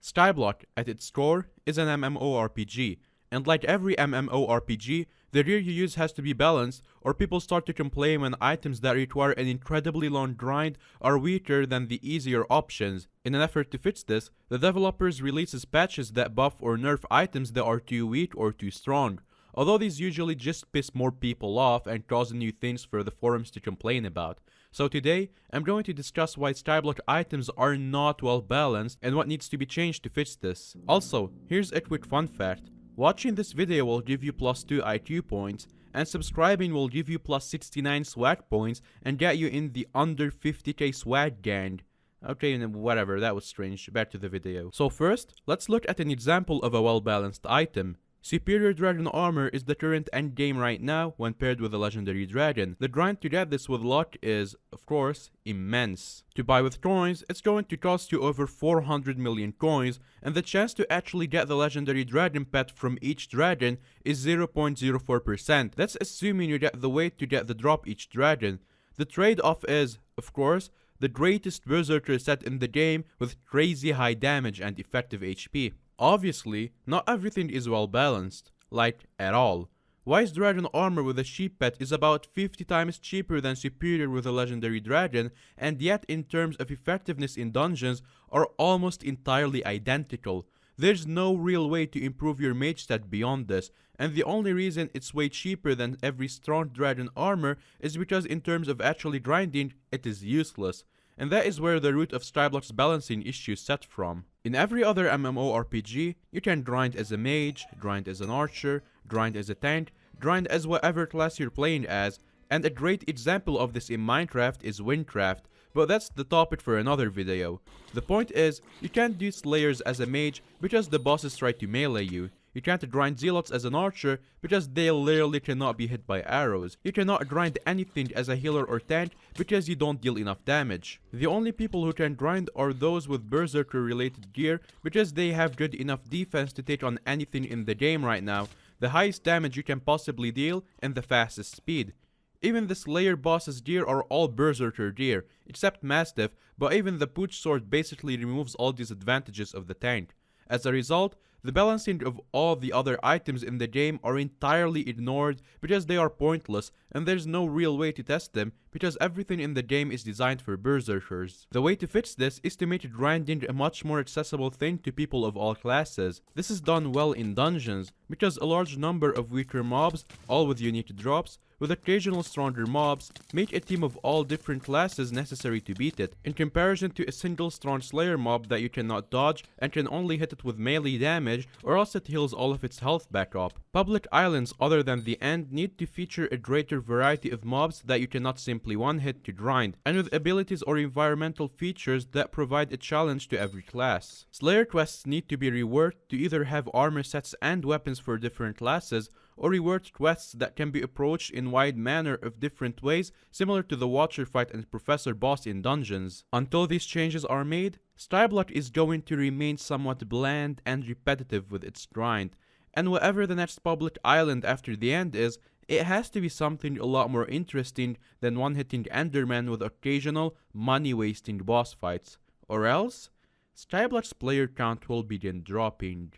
Skyblock, at its core, is an MMORPG, and like every MMORPG, the gear you use has to be balanced, or people start to complain when items that require an incredibly long grind are weaker than the easier options. In an effort to fix this, the developers releases patches that buff or nerf items that are too weak or too strong, although these usually just piss more people off and cause new things for the forums to complain about. So today, I'm going to discuss why Skyblock items are not well balanced and what needs to be changed to fix this. Also, here's a quick fun fact. Watching this video will give you plus 2 IQ points, and subscribing will give you plus 69 swag points and get you in the under 50k swag gang. Okay, whatever, that was strange. Back to the video. So first, let's look at an example of a well-balanced item. Superior Dragon Armor is the current endgame right now when paired with a Legendary Dragon. The grind to get this with luck is, of course, immense. To buy with coins, it's going to cost you over 400 million coins, and the chance to actually get the Legendary Dragon pet from each dragon is 0.04%. That's assuming you get the weight to get the drop each dragon. The trade-off is, of course, the greatest Berserker set in the game with crazy high damage and effective HP. Obviously, not everything is well balanced, like at all. Wise Dragon Armor with a sheep pet is about 50 times cheaper than Superior with a Legendary Dragon, and yet in terms of effectiveness in dungeons are almost entirely identical. There's no real way to improve your mage stat beyond this, and the only reason it's way cheaper than every strong dragon armor is because in terms of actually grinding, it is useless. And that is where the root of Skyblock's balancing issue set from. In every other MMORPG, you can grind as a mage, grind as an archer, grind as a tank, grind as whatever class you're playing as, and a great example of this in Minecraft is Windcraft, but that's the topic for another video. The point is, you can't do Slayers as a mage because the bosses try to melee you. You can't grind Zealots as an archer because they literally cannot be hit by arrows. You cannot grind anything as a healer or tank because you don't deal enough damage. The only people who can grind are those with Berserker related gear because they have good enough defense to take on anything in the game right now, the highest damage you can possibly deal, and the fastest speed. Even the Slayer boss's gear are all Berserker gear, except Mastiff, but even the Pooch Sword basically removes all disadvantages of the tank. As a result, the balancing of all the other items in the game are entirely ignored because they are pointless and there's no real way to test them because everything in the game is designed for Berserkers. The way to fix this is to make grinding a much more accessible thing to people of all classes. This is done well in dungeons because a large number of weaker mobs, all with unique drops, with occasional stronger mobs, make a team of all different classes necessary to beat it, in comparison to a single strong Slayer mob that you cannot dodge and can only hit it with melee damage or else it heals all of its health back up. Public islands other than the end need to feature a greater variety of mobs that you cannot simply one-hit to grind, and with abilities or environmental features that provide a challenge to every class. Slayer quests need to be reworked to either have armor sets and weapons for different classes, or reworked quests that can be approached in wide manner of different ways, similar to the Watcher fight and Professor boss in dungeons. Until these changes are made, Skyblock is going to remain somewhat bland and repetitive with its grind, and whatever the next public island after the end is, it has to be something a lot more interesting than one-hitting Enderman with occasional, money-wasting boss fights, or else, Skyblock's player count will begin dropping.